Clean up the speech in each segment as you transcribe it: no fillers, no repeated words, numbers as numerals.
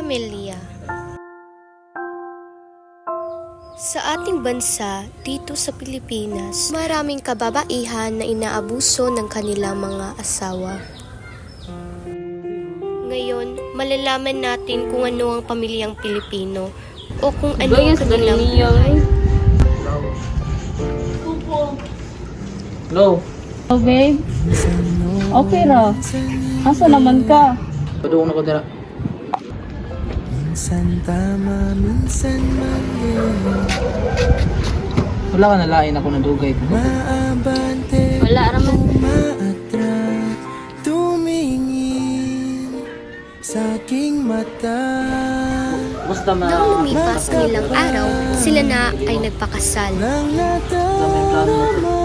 Pamilya. Sa ating bansa, dito sa Pilipinas, maraming kababaihan na inaabuso ng kanilang mga asawa. Ngayon, malalaman natin kung ano ang pamilyang Pilipino o kung ano ang kanilang buhay. Hello? Oh, babe. Okay ra. Asa naman ka? Padung na ko dira. Minsan tama, minsan mali. Wala ka nalain ako ng dugay ko. Maabante, Wala raman. umaatras, tumingin sa aking mata. Basta Nang lumipas ang ilang araw, sila na ay nagpakasal. Nang nadarama,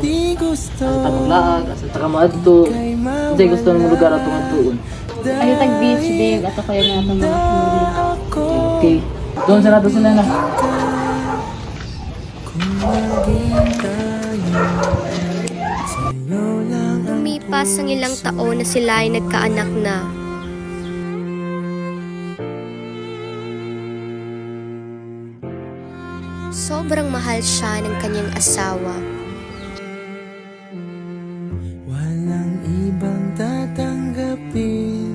di gusto asa ta maglaag, asa ta ka maadto. kay Hindi gusto ng lugar atong adtuon. Ay, tag-beach, babe. Ato kayo na itong mga pamilya. ako. Okay. Doon sa nato sila na. Kung maging tayo, sa'yo lang ang Lumipas ang ilang taon na sila ay nagkaanak na. Sobrang mahal siya ng kanyang asawa. walang ibang tatanggapin.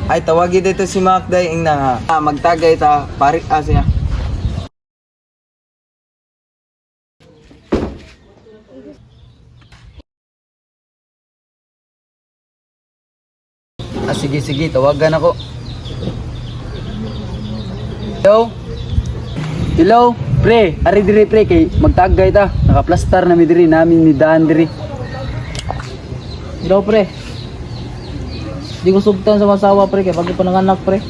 Ay, tawagi dito si Macday ing na magtagay ta pari siya. Sige, tawagan ako. Hello? Hello? Pre, ari diri pre kay magtagay ta. Nakaplastar na mi diri namin ni Dan diri. Hello pre. Di ko sugtan sa masawa pre kay pag pananganak pre.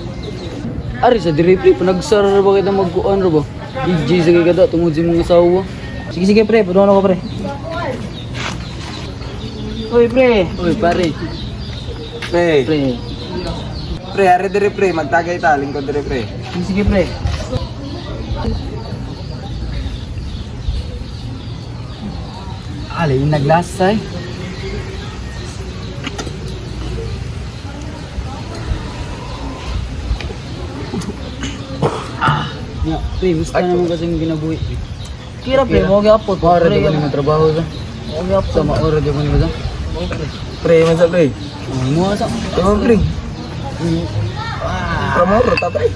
Ari sa diri pre panagsar ra ba kita magkuan ra ba? DJ sa kay kada tungod sa mga asawa. Sige pre, padung ako pre. Oy pre. Oy pare. Pre, Pre. pre, ari diri pre, magtagay ta, lingkod diri pre. Sige pre. Ali, naglasay. Ya, pre, musta Ay, naman kasing ginabuhi. Kira pre, mo gyapon. Maura Pre, di ba ni trabaho sa? mo gyapon. Sa maura di ba ni ba? Pre, man sa pre. Mo sa. Tama pre. Pramoro ta pre.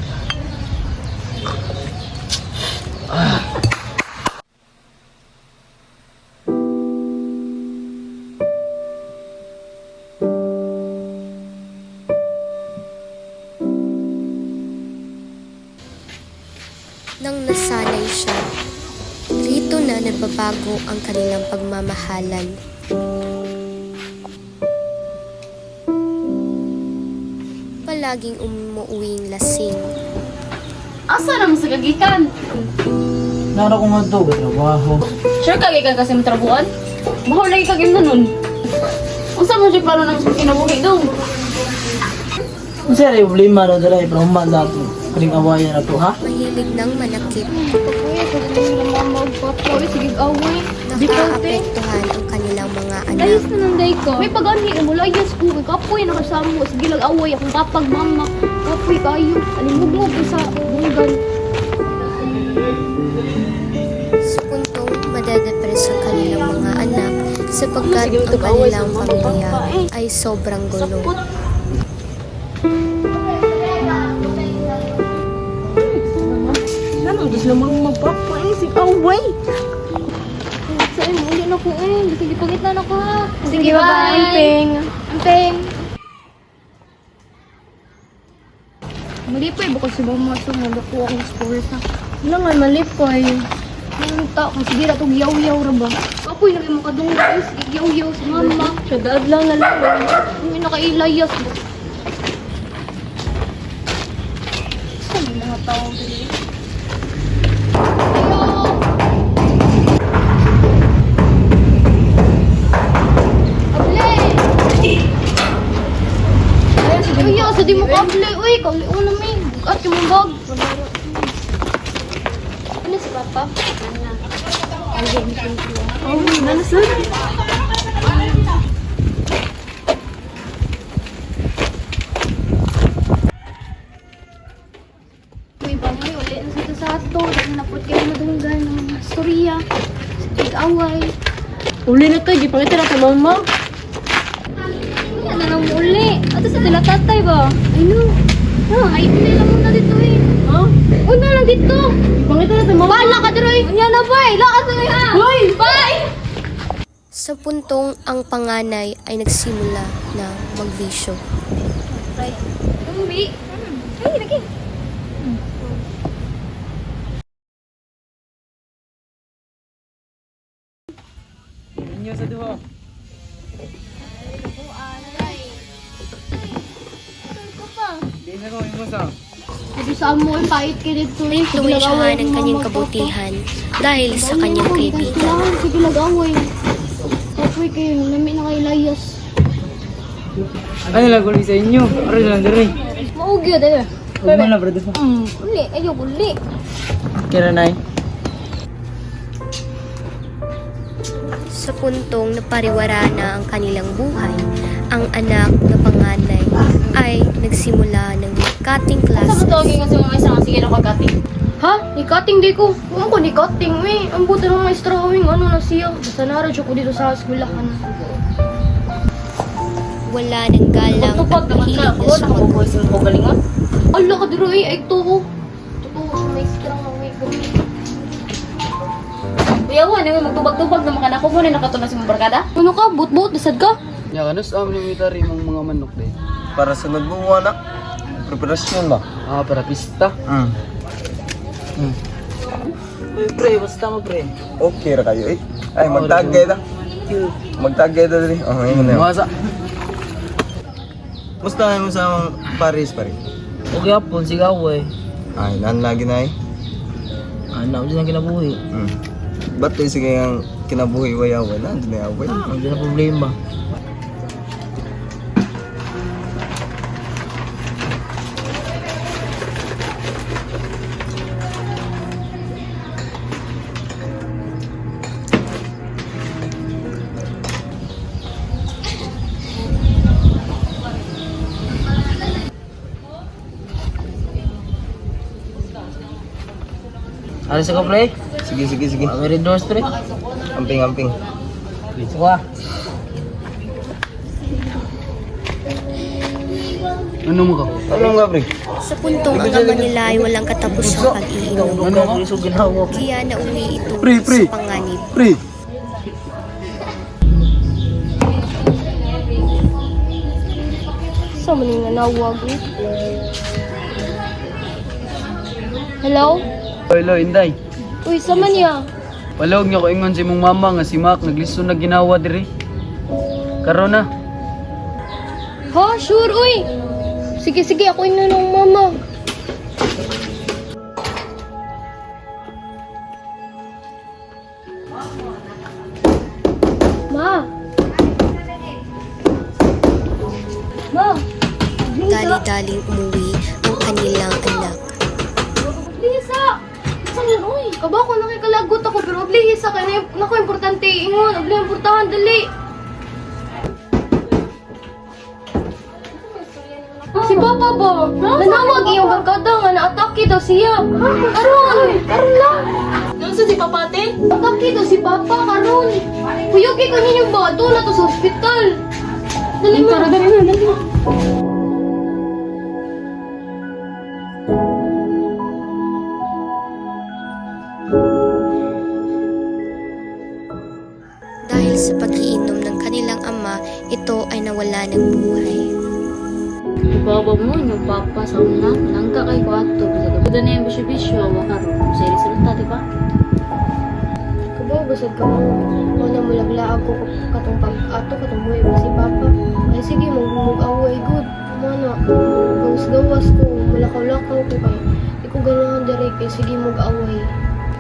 Nang nasanay siya, rito na nagbabago ang kanilang pagmamahalan. Palaging umuuwing lasing. Asa naman sa kagikan? Nara ko nga to, trabaho. Sure kagikan kasi matrabuan? Bahol lagi kagim na nun. Unsa man siya plano ng kinabuhi dong? Sir, yung problema na dala, ipahuman na ito. Kaling awayan na to, ha? Mahilig ng manakit. Kuya, kung nila mama magpapoy, sige away. Nakaapektuhan ang kanilang mga anak. Layas na nanday ko. May pag-anhi mo, layas ko. Kapoy na kasama. Sige lang away. Akong kapag mama. Kapoy kayo. Alimugmog ko sa bunggan. Sa puntong madadepress ang kanilang mga anak sapagkat ang kanilang pamilya ay sobrang gulo. Ano, gusto namang magpapoy. Sige away. Saan mo? Hindi na ko eh. Sige, pagit na ako ha. Sige, bye. Amping. Amping. Malipoy, bukod si mama sa malakuha akong school sa. Ano nga, malipoy. Nanta, kung sige na itong yaw-yaw ra ba? Apoy, lagi mo kadungay. Sige, yaw-yaw si mama. Siya daad lang na lang. Hindi nakailayas. Saan yung mga tao dito? Ayaw! Ayaw, sa di mo kable. Uy, kable una may. At yung bag. Ano si Papa? Oh, nanasan? Kapot kayo madunggan ng mga storya. Sa tig-away. Uli na to, di pa kita na sa mama. Yan na lang uli. Ato sa tila tatay ba? Ay no. Ay, hindi lang muna dito eh. Ha? Huwag na lang dito. Di pa kita na sa mama. Bala ka dito eh. Yan na ba eh. Lakas na eh ha. Hoy! Bye! Sa puntong ang panganay ay nagsimula na magbisyo. Right. Umi. Ay, lagi. Inyo sa duha. Di na ko imo sa. Sabi sa amo, pait ka dito. Tuloy siya ng kanyang kabutihan dahil sa kanyang kaibigan. Kailangan, sige nag-away. Kapag kayo, namin na kay Layas. Ano lang ko sa inyo? Aray lang diri. Maugyo, dahil. Ug man na brother. Uli, ayaw, uli. Kira nay. Sa puntong napariwara na ang kanilang buhay, ang anak na panganay ay nagsimula ng cutting classes. kasi mga isa nga sige na kagating? Ha? Ni-cutting di ko. Kung ako ni-cutting, eh. Ang buta ng mga strawing, ano na siya. Basta naradyo ko dito sa eskwelahan. Wala ng galang at mahilig na sumagot. Ala ka dito eh, ay to. Totoo sa may straw, may gawin. Kuyawan, yung magtubag-tubag na mga ko mo na nakatunas yung barkada? Ano ka? Bot-bot, nasad ka? Ya kanus am ni mitari mong mga manok day. Para sa nagbuwa na. Preparasyon ba? Ah, para pista. Pre, basta mo pre. Okay ra kayo eh. Ay, magtagay ta. Magtagay ta dali. Oh, ngayon na yun. Masa. Musta mo sa mga Paris pare? Okay apon sigaw eh. Ay, nan lagi na eh. Anak mo ang kinabuhi. Ba't tayo sige ang kinabuhi wayawan na? Hindi na away. Ang na problema. Ano sa ka pre? Sige, sige, sige. Very doors pre. Amping, amping. Wah. Ano mo ka? Ano nga, pre? Sa puntong ang ama nila ay walang katapusang pag-iinom. Ano ka? Iso ginawa. Kaya nauwi ito Pre, pre. sa panganib. Pre. Sa maning nanawag eh. Hello? Hello, Inday. Uy, sa man ya? Walog niya ko ingon si mong mama nga si Mac naglisto na ginawa diri. Karon na. Ha? Sure, uy! Sige, sige, ako ina ng mama. Ma! Ma! Dali-daling umuwi ang kanilang anak. Lisa! Saan yun, uy? Kaba ko nakikalagot ako, pero Lisa, kaya naku, importante. Ingon, importante, dali. Si Papa ba? Nanawag iyong barkada nga na-atake daw siya. Karon! Karon lang! Nasa si Papate? Atake daw si Papa, karon! Kuyuki ko ninyo ba? Ito na to sa ospital. Dali mo. Dali mo, dali mo. Dahil sa pag-iinom ng kanilang ama, ito ay nawala ng buhay. Ibaba mo, yung papa sa una. Nangka kay ko ato. Bisa na yung bisyo-bisyo. Wakar. Sa resulta, di ba? Kabaw, basag ka mo. Una mo lagla ako katong pag-ato, katong buhay mo si Papa. Ay sige, mag-away, good. Mana, gawas-gawas ko, malakaw-lakaw ko kay. Di ko ganahan direct, kay sige mag-away.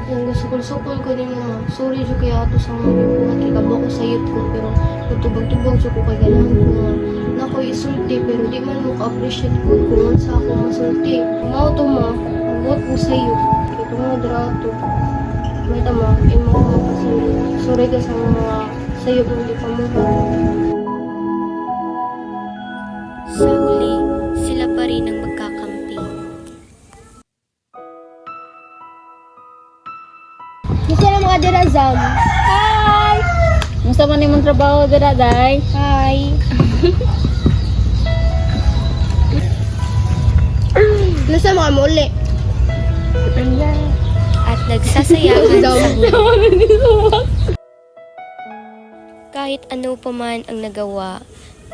Ang sukol-sukol ko din mo. Sorry jo kaya ato sa mga mga kikaba ko sa youth ko, pero tutubag-tubag jo ko kay ganahan ko nga. Na ko isulti, pero di man mo ka-appreciate ko kung sa ako masulti. Mao to mo, buot mo sa iyo. Ito nga drato. May tama, imo ko mapasuri. Sorry ka sa mga sayo kung di pa mo. Sa huli, sila pa rin ang magkakampi. Zam. Hi! Musta man imong trabaho dira, day? Hi! Nasa mga muli? At nagsasayahan sa mundo. Kahit ano pa man ang nagawa,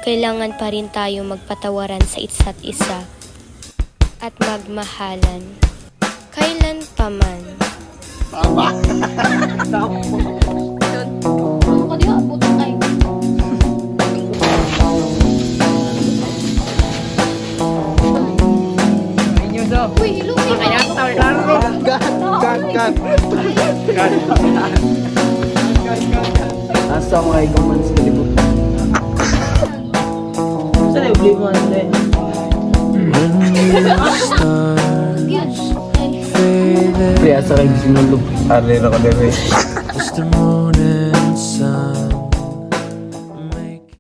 kailangan pa rin tayo magpatawaran sa isa't isa at magmahalan. Kailan pa man. Ano ka di abot ay? Uy, hello. Asa mga ikaman sa kalibutan. Saan yung blame mo ano eh? Pre, asa kayo sinulog. Arlene ako din, eh. Just a moment